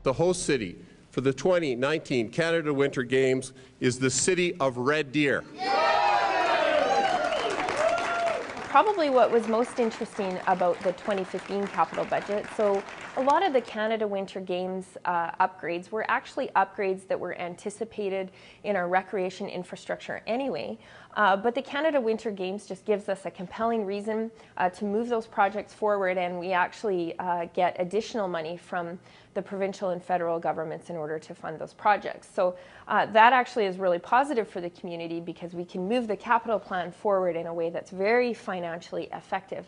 the host city for the 2019 Canada Winter Games is the city of Red Deer. Probably what was most interesting about the 2015 capital budget, so a lot of the Canada Winter Games upgrades were actually upgrades that were anticipated in our recreation infrastructure anyway, but the Canada Winter Games just gives us a compelling reason to move those projects forward, and we actually get additional money from the provincial and federal governments in order to fund those projects. So that actually is really positive for the community because we can move the capital plan forward in a way that's very financially effective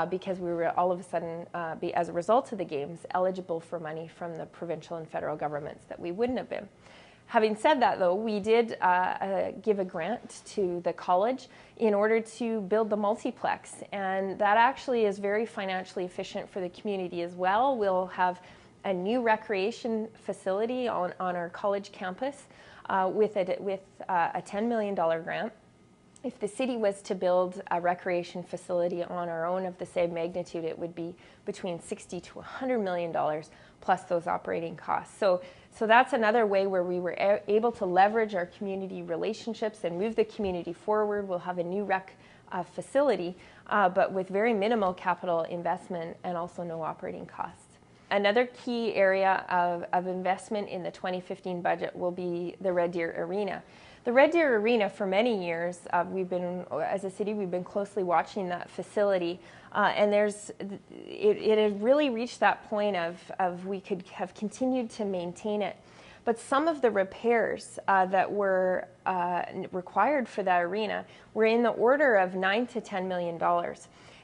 because we were all of a sudden, as a result of the games, eligible for money from the provincial and federal governments that we wouldn't have been. Having said that, though, we did give a grant to the college in order to build the multiplex, and that actually is very financially efficient for the community as well. We'll have a new recreation facility on our college campus with a $10 million grant. If the city was to build a recreation facility on our own of the same magnitude, it would be between $60 to $100 million plus those operating costs. So that's another way where we were able to leverage our community relationships and move the community forward. We'll have a new rec facility, but with very minimal capital investment and also no operating costs. Another key area of investment in the 2015 budget will be the Red Deer Arena. The Red Deer Arena, for many years, as a city, we've been closely watching that facility, and it had really reached that point of we could have continued to maintain it. But some of the repairs that were required for that arena were in the order of $9 to $10 million.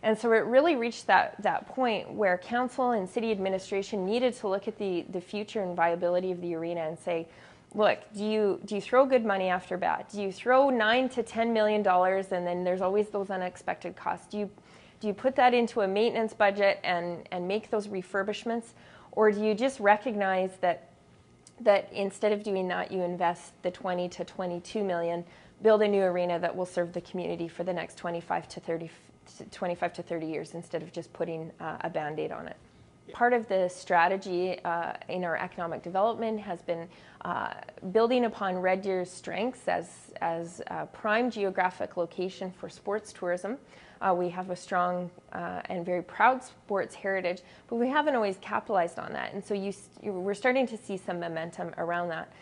And so it really reached that point where council and city administration needed to look at the future and viability of the arena and say, look, do you throw good money after bad? Do you throw $9 to $10 million and then there's always those unexpected costs? Do you put that into a maintenance budget and make those refurbishments? Or do you just recognize that instead of doing that, you invest the 20 to 22 million, build a new arena that will serve the community for the next 25 to 30 years instead of just putting a Band-Aid on it. Part of the strategy in our economic development has been building upon Red Deer's strengths as a prime geographic location for sports tourism. We have a strong and very proud sports heritage, but we haven't always capitalized on that. And so we're starting to see some momentum around that.